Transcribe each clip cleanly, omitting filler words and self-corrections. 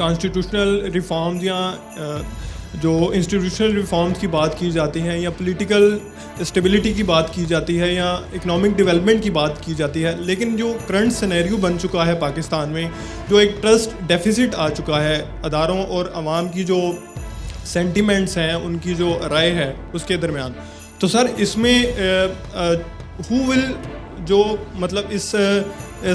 Constitutional reforms یا جو institutional reforms کی بات کی جاتی ہے یا پولیٹیکل اسٹیبلٹی کی بات کی جاتی ہے یا اکنامک ڈیولپمنٹ کی بات کی جاتی ہے، لیکن جو کرنٹ سینیریو بن چکا ہے پاکستان میں، جو ایک ٹرسٹ ڈیفیسٹ آ چکا ہے اداروں اور عوام کی جو سینٹیمنٹس ہیں، ان کی جو رائے ہے اس کے درمیان، تو سر اس میں ہو ول جو مطلب اس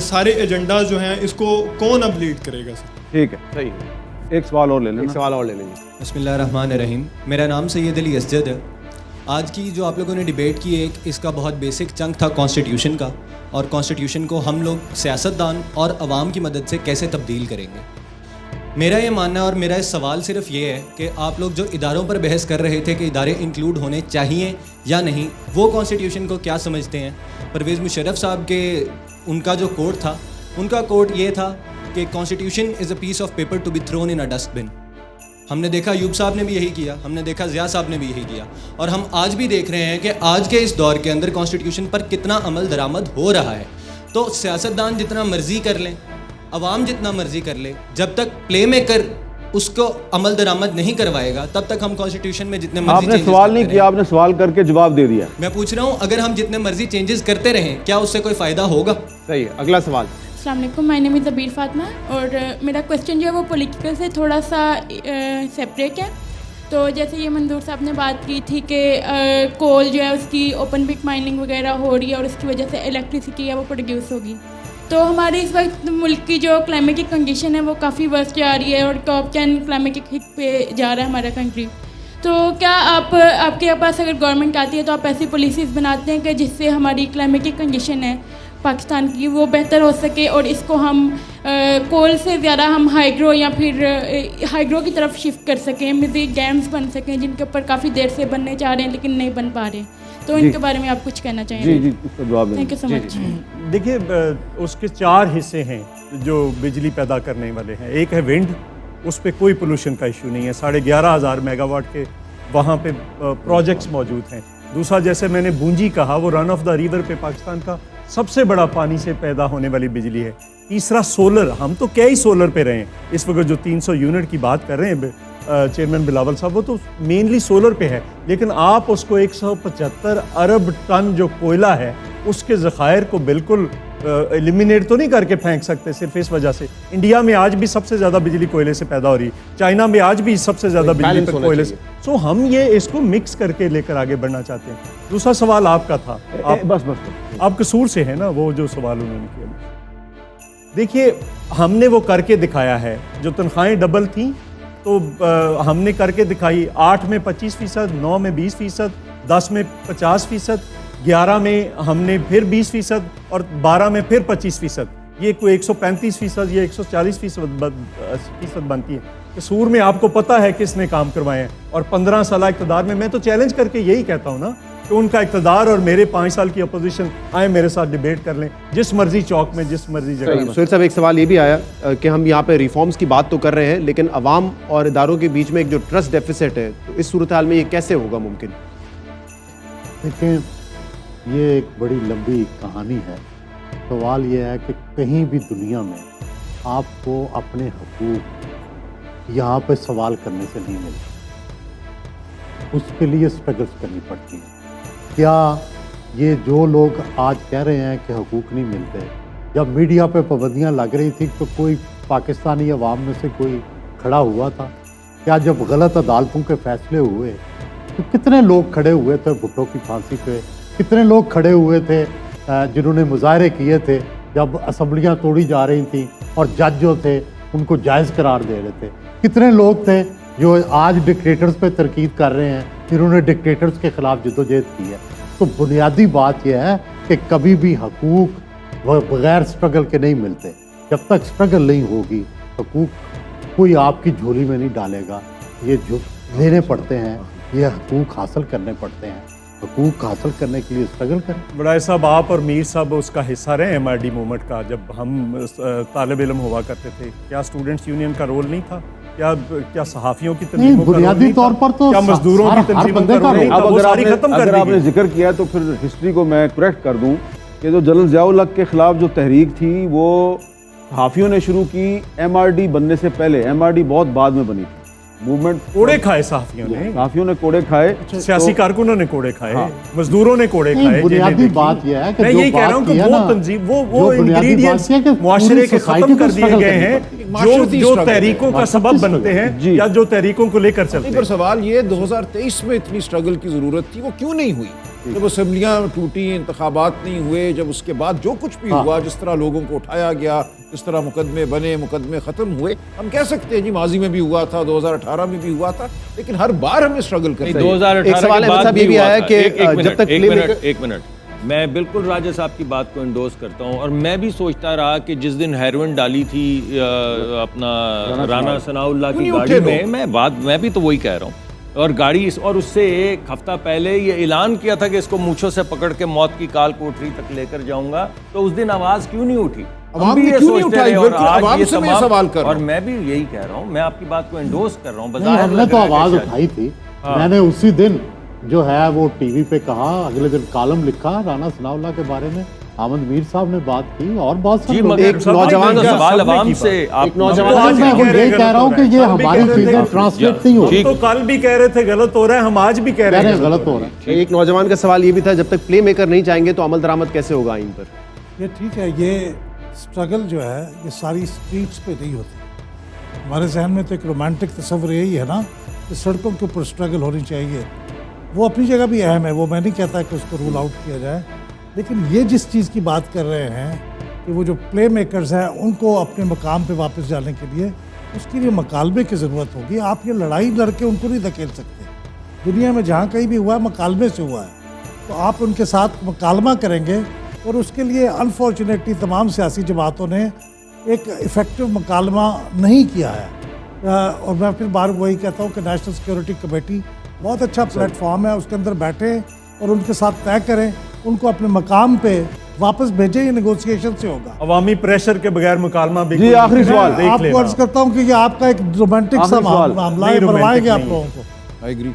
سارے ایجنڈا جو ہیں اس کو کون اب لیڈ کرے گا سر؟ ٹھیک ہے، صحیح ہے، ایک سوال اور لے لیں گے۔ بسم اللہ الرحمن الرحیم، میرا نام سید علی اسجد ہے۔ آج کی جو آپ لوگوں نے ڈیبیٹ کی ایک اس کا بہت بیسک چنک تھا کانسٹیٹیوشن کا، اور کانسٹیٹیوشن کو ہم لوگ سیاستدان اور عوام کی مدد سے کیسے تبدیل کریں گے۔ میرا یہ ماننا اور میرا سوال صرف یہ ہے کہ آپ لوگ جو اداروں پر بحث کر رہے تھے کہ ادارے انکلوڈ ہونے چاہیے یا نہیں، وہ کانسٹیٹیوشن کو کیا سمجھتے ہیں؟ پرویز مشرف صاحب کے ان کا جو کوٹ تھا، ان کا کوٹ یہ تھا کہ constitution is a piece of paper to be thrown in a dust bin. ہم نے دیکھا ایوب صاحب نے بھی یہی کیا، ہم نے دیکھا ضیاء صاحب نے بھی یہی کیا، اور ہم آج بھی دیکھ رہے ہیں کہ آج کے اس دور کے اندر کانسٹیٹیوشن پر کتنا عمل درآمد ہو رہا ہے۔ تو سیاستدان جتنا مرضی کر لیں، عوام جتنا مرضی کر لے، جب تک پلے میکر اس کو عمل درآمد نہیں کروائے گا تب تک ہم کانسٹیٹیوشن میں جتنے مرضی آپ نے سوال نہیں کیا، آپ نے سوال کر کے جواب دے دیا۔ میں پوچھ رہا ہوں اگر ہم جتنے مرضی چینجز کرتے رہیں کیا اس سے کوئی فائدہ ہوگا؟ صحیح ہے، اگلا سوال۔ السلام علیکم، مائی نیم از زبیر فاطمہ، اور میرا کویسچن جو ہے وہ پولیٹیکل سے تھوڑا سا سیپریٹ ہے۔ تو جیسے یہ منظور صاحب نے بات کی تھی کہ کول جو ہے اس کی اوپن پک مائننگ وغیرہ ہو رہی ہے اور اس کی وجہ سے الیکٹریسٹی ہے وہ پروڈیوس ہوگی، تو ہماری اس وقت ملک کی جو کلائمیٹک کنڈیشن ہے وہ کافی ورسٹ جا رہی ہے اور ٹاپ 10 کلائمیٹک ہٹ پہ جا رہا ہے ہمارا کنٹری۔ تو کیا آپ کے پاس اگر گورنمنٹ آتی ہے تو آپ ایسی پالیسیز بناتے ہیں کہ جس سے ہماری کلائمیٹک کنڈیشن ہے پاکستان کی وہ بہتر ہو سکے اور اس کو ہم کول سے زیادہ ہم ہائیڈرو یا پھر ہائیڈرو کی طرف شفٹ کر سکیں، مزید ڈیمز بن سکیں جن کے اوپر کافی دیر سے بننے چاہ رہے ہیں لیکن نہیں بن پا رہے، تو ان کے بارے میں آپ کچھ کہنا چاہیں گے؟ جی اس کا جواب دیں۔ تھینک یو سو مچ۔ دیکھیے اس کے 4 حصے ہیں جو بجلی پیدا کرنے والے ہیں۔ ایک ہے ونڈ، اس پہ کوئی پولوشن کا ایشو نہیں ہے، 11,500 میگا واٹ کے وہاں پہ پروجیکٹس موجود ہیں۔ دوسرا جیسے میں نے بونجی کہا وہ رن آف دا ریور پہ پاکستان کا سب سے بڑا پانی سے پیدا ہونے والی بجلی ہے۔ تیسرا سولر، ہم تو کیا ہی سولر پہ رہے ہیں اس وقت، جو 300 یونٹ کی بات کر رہے ہیں چیئرمین بلاول صاحب، وہ تو مینلی سولر پہ ہے، لیکن آپ اس کو 175 ارب ٹن جو کوئلہ ہے اس کے ذخائر کو بالکل ایلیمینیٹ تو نہیں کر کے پھینک سکتے صرف اس وجہ سے۔ انڈیا میں آج بھی سب سے زیادہ بجلی کوئلے سے پیدا ہو رہی ہے، چائنا میں آج بھی سب سے زیادہ بجلی کوئلے سے، سو ہم یہ اس کو مکس کر کے لے کر آگے بڑھنا چاہتے ہیں۔ دوسرا سوال آپ کا تھا، آپ قصور سے ہے نا وہ جو سوال انہوں نے کیا۔ دیکھیے ہم نے وہ کر کے دکھایا ہے، جو تنخواہیں ڈبل تھیں تو ہم نے کر کے دکھائی، 8 میں 25%، 9 میں 20%، 10 میں 50%، 11 میں ہم نے پھر 20% اور 12 میں پھر 25%، یہ کوئی 135% یا 140% بنتی ہے۔ قصور میں آپ کو پتہ ہے کس نے کام کروائے ہیں، اور 15 سالہ اقتدار میں تو چیلنج کر کے یہی کہتا ہوں نا کہ ان کا اقتدار اور میرے 5 سال کی اپوزیشن آئے میرے ساتھ ڈیبیٹ کر لیں جس مرضی چوک میں، جس مرضی جگہ میں۔ سہیل صاحب ایک سوال یہ بھی آیا کہ ہم یہاں پہ ریفارمز کی بات تو کر رہے ہیں لیکن عوام اور اداروں کے بیچ میں ایک جو ٹرسٹ ڈیفیسٹ ہے، تو اس صورتحال میں یہ کیسے ہوگا ممکن؟ دیکھیں یہ ایک بڑی لمبی کہانی ہے۔ سوال یہ ہے کہ کہیں بھی دنیا میں آپ کو اپنے حقوق یہاں پہ سوال کرنے سے نہیں ملتے، اس کے لیے سٹرگلز کرنی پڑتی ہیں۔ کیا یہ جو لوگ آج کہہ رہے ہیں کہ حقوق نہیں ملتے، جب میڈیا پہ پابندیاں لگ رہی تھی تو کوئی پاکستانی عوام میں سے کوئی کھڑا ہوا تھا؟ کیا جب غلط عدالتوں کے فیصلے ہوئے تو کتنے لوگ کھڑے ہوئے تھے بھٹو کی پھانسی پہ؟ کتنے لوگ کھڑے ہوئے تھے جنہوں نے مظاہرے کیے تھے جب اسمبلیاں توڑی جا رہی تھیں اور جج جو تھے ان کو جائز قرار دے رہے تھے؟ کتنے لوگ تھے جو آج ڈکٹیٹرز پہ تنقید کر رہے ہیں جنہوں نے ڈکٹیٹرز کے خلاف جدوجہد کی ہے؟ تو بنیادی بات یہ ہے کہ کبھی بھی حقوق بغیر سٹرگل کے نہیں ملتے۔ جب تک سٹرگل نہیں ہوگی حقوق کوئی آپ کی جھولی میں نہیں ڈالے گا، یہ جو لینے پڑتے ہیں، یہ حقوق حاصل کرنے پڑتے ہیں۔ حقوق حاصل کرنے کے لیے سٹرگل کریں۔ بڑائے صاحب آپ اور میر صاحب اس کا حصہ رہے ایم آر ڈی موومنٹ کا، جب ہم طالب علم ہوا کرتے تھے، کیا اسٹوڈنٹس یونین کا رول نہیں تھا؟ کیا صحافیوں کی تنظیموں کا رول نہیں تھا؟ بنیادی طور پر تو کیا مزدوروں کی تنظیموں کا رول نہیں تھا؟ وہ ساری ختم کر اگر دی آپ نے گئی۔ ذکر کیا تو پھر ہسٹری کو میں کریکٹ کر دوں کہ جو جنرل ضیاء الحق کے خلاف جو تحریک تھی وہ صحافیوں نے شروع کی MRD بننے سے پہلے, MRD بہت بعد میں بنی تھی موومنٹ. کوڑے کھائے صحافیوں نے کوڑے کھائے, سیاسی کارکنوں نے کوڑے کھائے, مزدوروں نے کوڑے نہیں، کھائے. بنیادی بات یہ ہے کہ میں جو یہی کہہ رہا ہوں کہ بات وہ کی ہے نا، تنظیم وہ جو بنیادی انگریڈینٹس بات یہ ہے کہ معاشرے پوری کے society ختم کو کر دیے struggle گئے کرنی ہیں پڑتی ہے۔ جو تحریکوں کا سبب بنتے ہیں یا جو تحریکوں کو لے کر چلتے نہیں، ہیں. پر سوال یہ 2023 میں اتنی سٹرگل کی ضرورت تھی، وہ کیوں نہیں ہوئی؟ جب اسمبلیاں ٹوٹی، انتخابات نہیں ہوئے، جب اس کے بعد جو کچھ بھی ہوا، جس طرح لوگوں کو اٹھایا گیا، جس طرح مقدمے بنے، مقدمے ختم ہوئے، ہم کہہ سکتے ہیں جی ماضی میں بھی ہوا تھا، 2018 میں بھی ہوا تھا، لیکن ہر بار ہمیں سٹرگل کرنا ہے۔ 2018 کے بعد بھی ہوا تھا۔ جب تک ایک منٹ میں بالکل راجہ صاحب کی بات کو انڈوز کرتا ہوں، اور میں بھی سوچتا رہا کہ جس دن ہیروئن ڈالی تھی اپنا رانا ثناء اللہ کی گاڑی میں میں بھی تو وہی کہہ رہا ہوں، اور گاڑی اور اس سے ایک ہفتہ پہلے یہ اعلان کیا تھا کہ اس کو مونچھوں سے پکڑ کے موت کی کال کوٹری تک لے کر جاؤں گا، تو اس دن آواز کیوں نہیں اٹھی؟ عوام نے کیوں نہیں اٹھائی؟ بالکل عوام سے میں سوال کر رہا ہوں، اور میں بھی یہی کہہ رہا ہوں، میں آپ کی بات کو انڈوز کر رہا ہوں۔ ہم نے تو آواز اٹھائی تھی، میں نے اسی دن جو ہے وہ ٹی وی پہ کہا، اگلے دن کالم لکھا رانا ثناء اللہ کے بارے میں، احمد میر صاحب نے بات کی اور بہت سارے لوگ۔ ایک نوجوان کا سوال عوام سے، میں یہ کہہ رہا ہوں کہ یہ ہماری چیزیں ٹرانسلیٹ نہیں ہو رہی۔ تو کل بھی کہہ رہے تھے غلط ہو رہا ہے، ہم آج بھی کہہ رہے ہیں غلط ہو رہا ہے۔ ایک نوجوان کا سوال یہ بھی تھا، جب تک پلے میکر نہیں چاہیں گے تو عمل درآمد کیسے ہوگا آئین پر؟ یہ ٹھیک ہے، یہ سٹرگل جو ہے یہ ساری سٹریٹس پہ نہیں ہوتی۔ ہمارے ذہن میں تو ایک رومانٹک تصور یہی ہے نا کہ سڑکوں کے اوپر سٹرگل ہونی چاہیے، وہ اپنی جگہ بھی اہم ہے، وہ میں نہیں کہتا کہ اس کو رول آؤٹ کیا جائے، لیکن یہ جس چیز کی بات کر رہے ہیں کہ وہ جو پلے میکرز ہیں ان کو اپنے مقام پہ واپس جانے کے لیے اس کے لیے مکالمے کی ضرورت ہوگی۔ آپ یہ لڑائی لڑ کے ان کو نہیں دھکیل سکتے۔ دنیا میں جہاں کہیں بھی ہوا ہے مکالمے سے ہوا ہے، تو آپ ان کے ساتھ مکالمہ کریں گے، اور اس کے لیے انفارچونیٹلی تمام سیاسی جماعتوں نے ایک ایفیکٹو مکالمہ نہیں کیا ہے۔ اور میں پھر بار وہی کہتا ہوں کہ نیشنل سیکورٹی کمیٹی بہت اچھا پلیٹ فارم ہے، اس کے اندر بیٹھیں اور ان کے ساتھ طے کریں، ان کو اپنے مقام پہ واپس بھیجیں، یہ نیگوسیشن سے ہوگا۔ عوامی پریشر کے بغیر مکالمہ بھی جی آخری سوال آپ کو عرض کرتا ہوں کہ یہ آپ کا ایک رومانٹک سا معاملہ ہے، بنوائیں گے آپ لوگوں کو۔ I agree۔